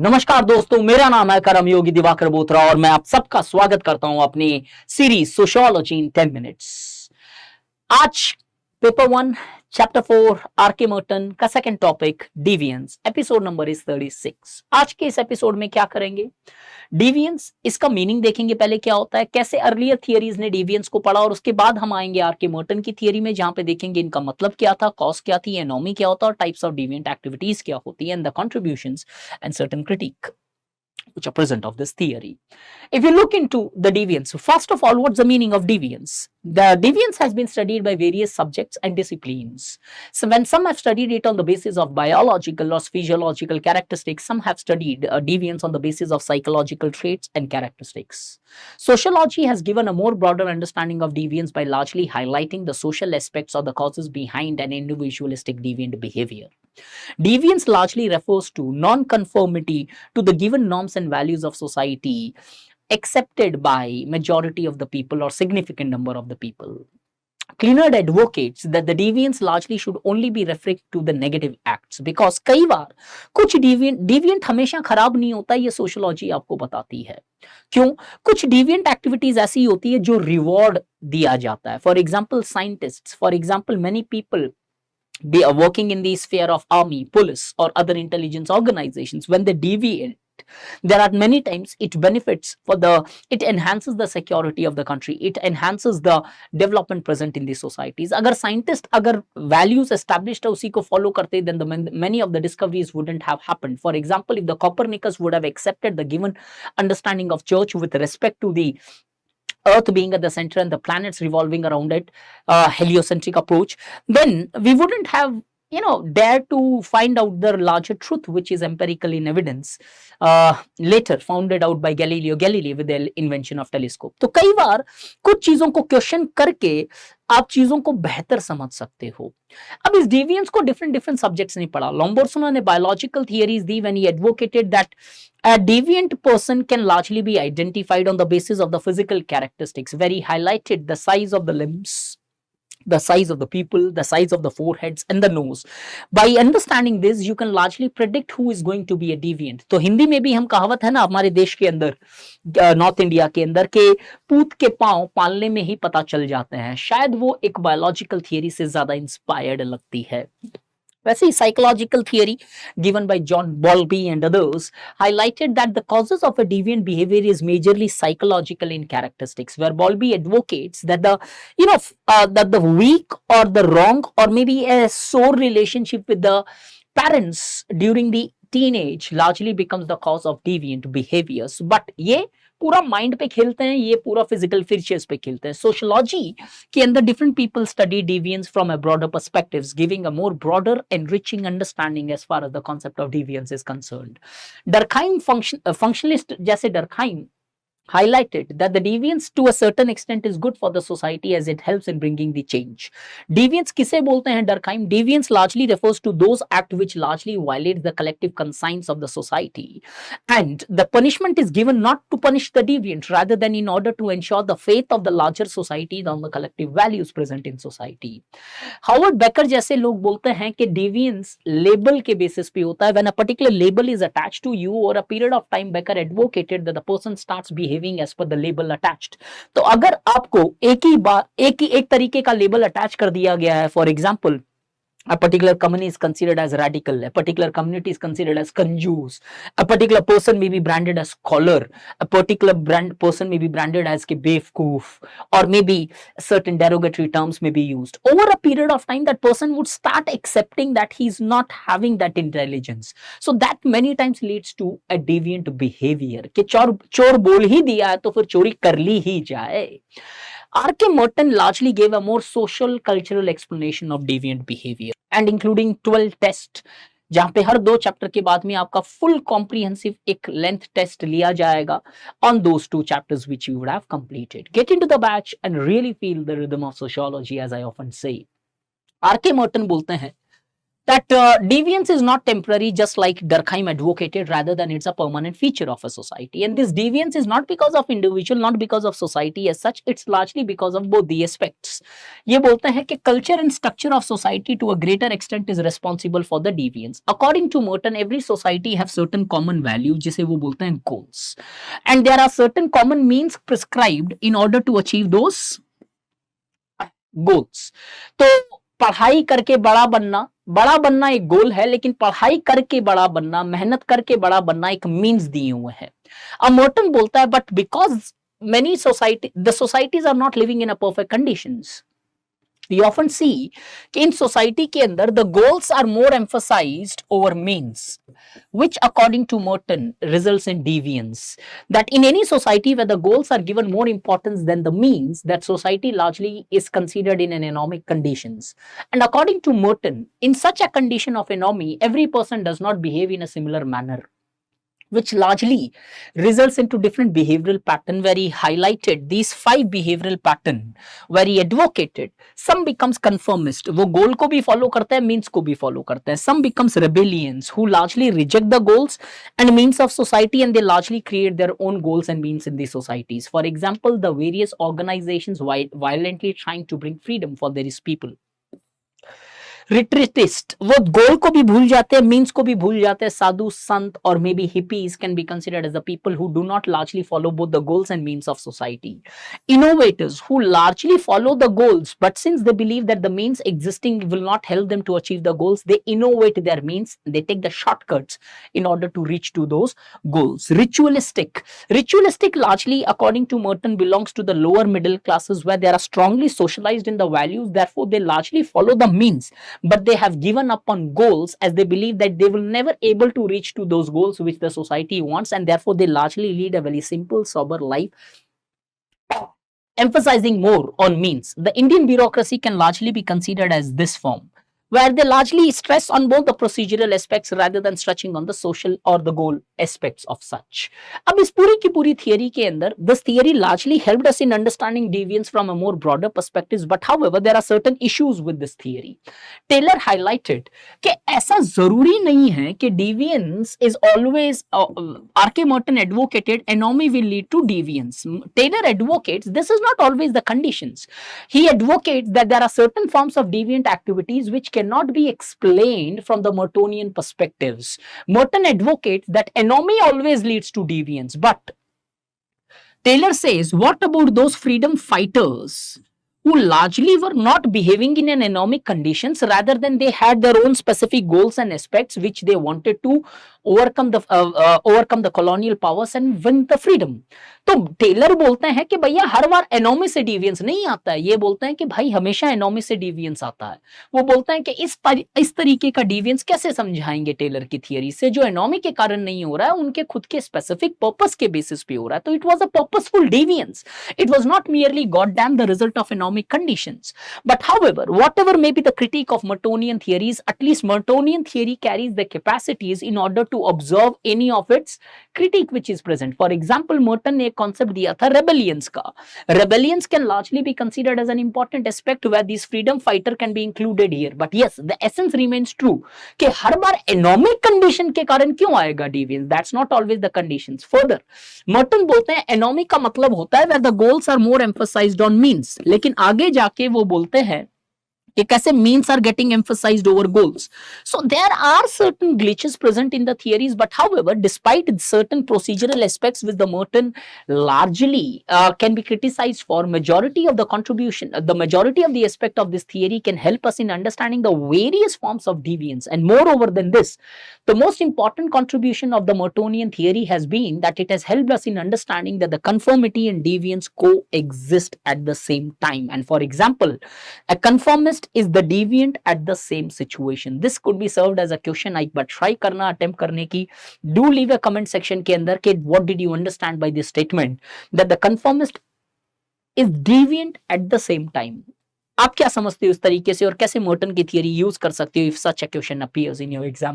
नमस्कार दोस्तों, मेरा नाम है करम योगी दिवाकर बोत्रा और मैं आप सबका स्वागत करता हूं अपनी सीरीज सोशियोलॉजी इन 10 मिनट्स। आज पेपर 1 चैप्टर 4 आरके मर्टन का second topic deviance, episode number is 36। आज के इस एपिसोड में क्या करेंगे? डिवियंस, इसका मीनिंग देखेंगे पहले क्या होता है, कैसे अर्लियर थियरीज ने डिवियंस को पढ़ा, और उसके बाद हम आएंगे आरके मर्टन की थियरी में, जहां पे देखेंगे इनका मतलब क्या था, कॉज क्या थी, एनोमी क्या होता है और टाइप्स ऑफ डिविएंट एक्टिविटीज क्या होती है, and the contributions and certain critique which are present of this theory. If you look into the deviance, first of all, what's the meaning of deviance? The deviance has been studied by various subjects and disciplines. So when some have studied it on the basis of biological or physiological characteristics, some have studied deviance on the basis of psychological traits and characteristics. Sociology has given a more broader understanding of deviance by largely highlighting the social aspects or the causes behind an individualistic deviant behavior. Deviance largely refers to non-conformity to the given norms and values of society accepted by majority of the people or significant number of the people. Cleanard advocates that the deviance largely should only be referring to the negative acts because कई बार कुछ deviant हमेशा खराब नहीं होता, ये sociology आपको बताती है। क्यों? कुछ deviant एक्टिविटीज ऐसी होती है जो रिवॉर्ड दिया जाता है। For example scientist, for example many people they are working in the sphere of army, police or other intelligence organizations. When they deviate, there are many times it benefits for it enhances the security of the country, it enhances the development present in the societies. अगर scientist अगर values established है उसी को follow करते, then many of the discoveries wouldn't have happened. For example, if the Copernicus would have accepted the given understanding of church with respect to the Earth being at the center and the planets revolving around it, heliocentric approach, then we wouldn't have dare to find out the larger truth, which is empirical in evidence, later founded out by Galileo Galilei with the invention of telescope. तो कई बार कुछ चीजों को question करके आप चीजों को बेहतर समझ सकते हो। अब इस डिवियंस को डिफरेंट सब्जेक्ट्स ने पढ़ा। लॉम्बोर्सोनो ने biological theories the when he advocated that a deviant person can largely be identified on the basis of the physical characteristics, where he highlighted the size of the limbs, the size of the pupil, the size of the foreheads and the nose. By understanding this, you can largely predict who is going to be a deviant. तो हिंदी में भी हम कहावत है ना हमारे देश के अंदर, नॉर्थ इंडिया के अंदर, के पूत के पांव पालने में ही पता चल जाते हैं। शायद वो एक बायोलॉजिकल थियरी से ज्यादा इंस्पायर्ड लगती है। वैसे ही psychological theory given by John Bowlby and others highlighted that the causes of a deviant behavior is majorly psychological in characteristics, where Bowlby advocates that that the weak or the wrong or maybe a sore relationship with the parents during the teenage largely becomes the cause of deviant behaviors. But ये पूरा mind पे खेलते हैं, ये पूरा physical features पे खेलते हैं। सोशियोलॉजी के अंदर different people study deviance from a broader perspectives, giving a more broader enriching understanding as far as the concept of deviance is concerned. Durkheim functionalist जैसे Durkheim highlighted that the deviance to a certain extent is good for the society as it helps in bringing the change. Deviance किसे बोलते हैं Durkheim? Deviance largely refers to those acts which largely violate the collective conscience of the society, and the punishment is given not to punish the deviant, rather than in order to ensure the faith of the larger society on the collective values present in society. Howard Becker जैसे लोग बोलते हैं कि deviance label के basis पे होता है। When a particular label is attached to you or a period of time, Becker advocated that the person starts behaving as per the label attached. तो अगर आपको एक तरीके का लेबल अटैच कर दिया गया है, for example a particular company is considered as radical, a particular community is considered as conjuse, a particular person may be branded as scholar, a particular person may be branded as bevkoof, or maybe certain derogatory terms may be used. Over a period of time, that person would start accepting that he's not having that intelligence. So that many times leads to a deviant behavior कि चोर बोल ही दिया है तो फिर चोरी कर ली ही जाए। R.K. Merton largely gave a more social cultural explanation of deviant behavior and including 12 tests, जहां पे हर 2 चैप्टर के बाद में आपका फुल कॉम्प्रिहेंसिव एक लेंथ टेस्ट लिया जाएगा on those 2 chapters which you would have completed. Get into the batch and really feel the rhythm of sociology, as I often say. R.K. Merton बोलते हैं that deviance is not temporary, just like Durkheim advocated, rather than it's a permanent feature of a society. And this deviance is not because of individual, not because of society as such, it's largely because of both the aspects. ये बोलते हैं कि culture and structure of society to a greater extent is responsible for the deviance. According to Merton, every society have certain common value, जिसे वो बोलते हैं goals, and there are certain common means prescribed in order to achieve those goals. तो पढ़ाई करके बड़ा बनना एक गोल है, लेकिन पढ़ाई करके बड़ा बनना, मेहनत करके बड़ा बनना एक मीन्स दिए हुए हैं. अब मोर्टन बोलता है, but because many the societies are not living in a perfect conditions. We often see कि in society के अंदर the goals are more emphasized over means, which according to Merton results in deviance. That in any society where the goals are given more importance than the means, that society largely is considered in an anomic conditions. And according to Merton, in such a condition of anomy, every person does not behave in a similar manner, which largely results into different behavioral pattern, where he highlighted these 5 behavioral pattern, where he advocated some becomes conformist, वो goal को भी follow करते हैं, means को भी follow करते हैं. Some becomes rebellions, who largely reject the goals and means of society, and they largely create their own goals and means in these societies. For example, the various organizations violently trying to bring freedom for their people. रिट्रीटिस्ट, वो गोल को भी भूल जाते हैं, means को भी भूल जाते हैं. साधु संत और maybe hippies can be considered as the people who do not largely follow both the goals and means of society. Innovators, who largely follow the goals, but since they believe that the means existing will not help them to achieve the goals, they innovate their means, they take the shortcuts in order to reach to those goals. Ritualistic largely according to Merton belongs to the lower middle classes, where they are strongly socialized in the values, therefore they largely follow the means, but they have given up on goals as they believe that they will never able to reach to those goals which the society wants, and therefore they largely lead a very simple, sober life, emphasizing more on means. The Indian bureaucracy can largely be considered as this form, where they largely stress on both the procedural aspects rather than stretching on the social or the goal aspects of such. अब इस पूरी की पूरी theory के अंदर, this theory largely helped us in understanding deviance from a more broader perspectives, but however there are certain issues with this theory. Taylor highlighted कि ऐसा जरूरी नहीं है कि deviance is always R.K. Merton advocated anomy will lead to deviance. Taylor advocates this is not always the conditions. He advocates that there are certain forms of deviant activities which cannot be explained from the Mertonian perspectives. Merton advocates that anomy always leads to deviance, but Taylor says, what about those freedom fighters who largely were not behaving in an anomic conditions, rather than they had their own specific goals and aspects which they wanted to overcome the colonial powers and win the freedom. तो Taylor बोलते हैं कि भैया हर बार anomie से deviance नहीं आता है, ये बोलते हैं कि भाई हमेशा एनोमी से डिवियंस आता है. वो बोलते हैं कि इस तरीके का डिवियंस कैसे समझाएंगे टेलर की थियरी से, जो एनोमी के कारण नहीं हो रहा है, उनके खुद के स्पेसिफिक पर्पस के बेसिस पे हो रहा है. तो it was a purposeful deviance, it was not merely god damn the result of anomic conditions. But however, whatever may be the critique of Mertonian theories, at least Mertonian theory carries the capacities in order to observe any of its critique which is present. For example, Merton ने एक concept दिया था rebellions का. Rebellions can largely be considered as an important aspect where these freedom fighter can be included here. But yes, the essence remains true कि हर बार anomic condition के कारण क्यों आएगा deviance? That's not always the conditions. Further, Merton बोलते हैं anomic का मतलब होता है where the goals are more emphasized on means. लेकिन आगे जाके वो बोलते हैं कि कैसे means are getting emphasized over goals. So there are certain glitches present in the theories, but however, despite certain procedural aspects which the Merton largely can be criticized for, majority of the contribution, the majority of the aspect of this theory can help us in understanding the various forms of deviance. And moreover than this, the most important contribution of the Mertonian theory has been that it has helped us in understanding that the conformity and deviance coexist at the same time. And for example, a conformist is the deviant at the same situation. This could be served as a question I but try करना attempt करने की. Do leave a comment section के अंदर कि what did you understand by this statement that the conformist is deviant at the same time. आप क्या समझते हो इस तरीके से और कैसे मर्टन की थियरी यूज कर सकते हो if such a question appears in your exam?